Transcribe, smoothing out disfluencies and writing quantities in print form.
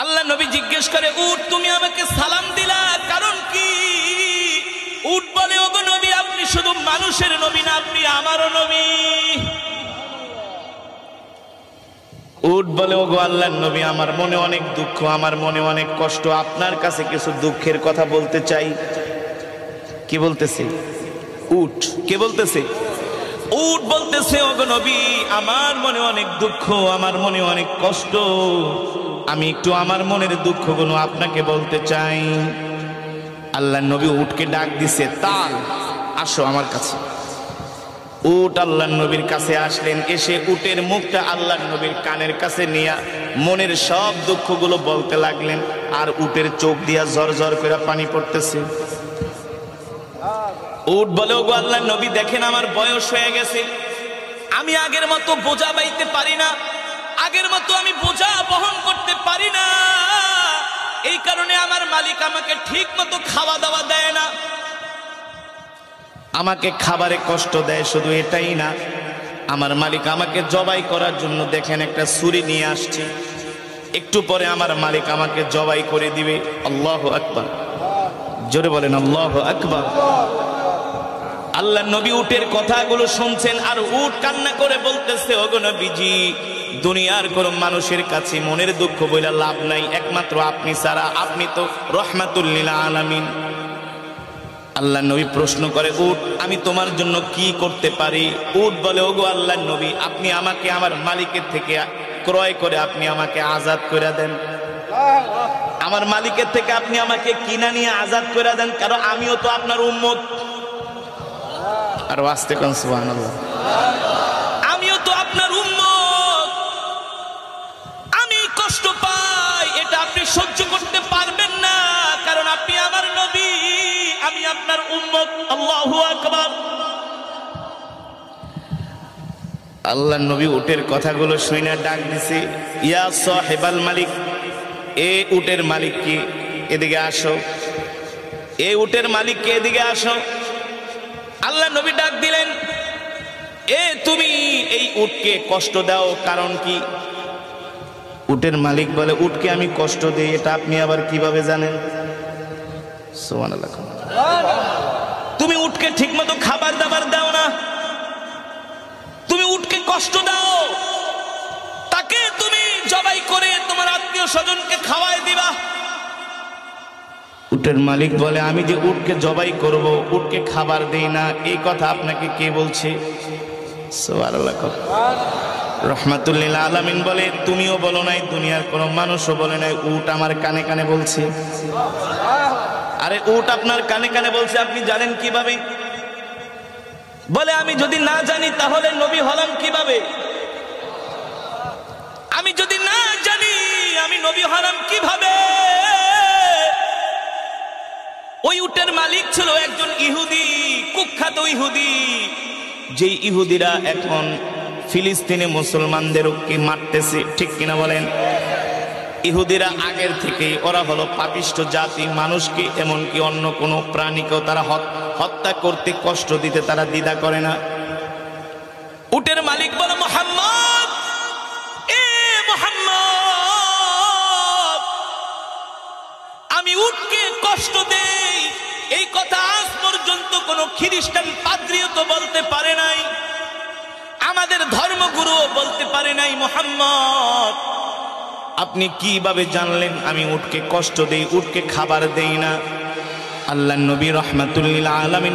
আল্লাহ নবী জিজ্ঞেস করে, উট তুমি আমাকে সালাম দিলা কারণ কি? উট বলে, ওগো নবী, আপনি শুধু মানুষের নবী না, আপনি আমারও নবী। উট বলে, ওগো আল্লাহর নবী, আমার মনে অনেক দুঃখ, আমার মনে অনেক কষ্ট, আপনার কাছে কিছু দুঃখের কথা বলতে চাই। কি বলতেছে উট? কে বলতেছে? উট বলতেছে, ওগো নবী, আমার মনে অনেক দুঃখ, আমার মনে অনেক কষ্ট, আমি একটু আমার মনের দুঃখগুলো আপনাকে বলতে চাই। আল্লাহর নবী উটকে ডাক দিছে, তাল, আসো আমার কাছে। উট আল্লাহর নবীর কাছে আসলেন। এসে উটের মুখটা আল্লাহর নবীর কানের কাছে নিয়ে মনের সব দুঃখগুলো বলতে লাগলেন। আর উটের চোখ দিয়া ঝরঝর করে পানি পড়তেছে। উট বলে, ওগো আল্লাহর নবী, দেখেন আমার বয়স হয়ে গেছে, আমি আগের মতো বোঝা বাইতে পারি না, আগের মতো আমি বোঝা বহন করতে পারি না, এই কারণে আমার মালিক আমাকে ঠিক মতো খাওয়া দাওয়া দেয় না, আমাকে খাবারে কষ্ট দেয়। শুধু এটাই না, আমার মালিক আমাকে জবাই করার জন্য দেখেন একটা ছুরি নিয়ে আসছে, একটু পরে আমার মালিক আমাকে জবাই করে দিবে। আল্লাহু আকবার, জোরে বলেন আল্লাহু আকবার। আল্লাহর নবী উটের কথাগুলো শুনছেন, আর উট কান্না করে বলতেছে, ওগো নবীজি, দুনিয়ার কোন মানুষের কাছে মনের দুঃখ বইলা লাভ নাই, একমাত্র আপনি ছাড়া, আপনি তো রহমাতুল লিল আলামিন। আল্লাহর নবী প্রশ্ন করে, উট, আমি তোমার জন্য কি করতে পারি? উট বলে, ওগো আল্লাহর নবী, আপনি আমাকে আমার মালিকের থেকে ক্রয় করে আপনি আমাকে আজাদ করে দেন, আমার মালিকের থেকে আপনি আমাকে কিনা নিয়ে আজাদ করে দেন, কারণ আমিও তো আপনার উম্মত। আর আস্তে কোন সুবহানাল্লাহ, আমিও তো আপনার উম্মত, আমি কষ্ট পাই, এটা আপনি সহ্য করতে পারবেন না, কারণ আপনি আমার নবী, আমি আপনার উম্মত। আল্লাহু আকবার। আল্লাহর নবী উটের কথাগুলো শুনে ডাক দিছে, ইয়া সাহিবাল মালিক, এ উটের মালিক কি, এদিকে আসো, এ উটের মালিক কে, এদিকে আসো। আল্লাহ নবী ডাক দিলেন, এ তুমি এই উটকে কষ্ট দাও কারণ কি? উটের মালিক বলে, উটকে আমি কষ্ট দেই, এটা আপনি আবার কিভাবে জানেন? সুবহানাল্লাহ। তুমি উটকে ঠিকমতো খাবার দাবার দাও না, তুমি উটকে কষ্ট দাও, তাকে তুমি জবাই করে তোমার আত্মীয় স্বজনকে খাওয়াই দিবা। উটের মালিক বলে, আমি যে উটকে জবাই করব, উটকে খাবার দেই না, এই কথা আপনাকে কে বলছে? সুবহানাল্লাহ। রহমাতুল লিল আলামিন বলে, তুমিও বলো নাই, দুনিয়ার কোনো মানুষও বলে নাই, উট আমার কানে কানে বলছে। আরে উট আপনার কানে কানে বলছে, আপনি জানেন কিভাবে? বলে, আমি যদি না জানি তাহলে নবী হলাম কিভাবে? আমি যদি না জানি আমি নবী হলাম কিভাবে? ওই উটের মালিক ছিল একজন ইহুদি, কুখ্যাত ইহুদি, যেই ইহুদিরা এখন ফিলিস্তিনে মুসলমানদেরকে মারতেছে, ঠিক কিনা বলেন? ইহুদিরা আগের থেকে ওরা হলো পাপিষ্ঠ জাতি, মানুষকে এমনকি অন্য কোনো প্রাণীকেও তারা হত্যা করতে, কষ্ট দিতে তারা দ্বিধা করে না। উটের মালিক বলে, মুহাম্মদ, এ মুহাম্মদ, আমি উটকে কষ্ট দেই, এই কথা আজ পর্যন্ত কোনো খ্রিস্টান পাদ্রীও তো বলতে পারে নাই, আমাদের ধর্মগুরুও বলতে পারে নাই। মুহাম্মদ, আপনি কিভাবে জানলেন আমি উটকে কষ্ট দেই, উটকে খাবার দেই না? আল্লাহর নবী রহমাতুল লিল আলামিন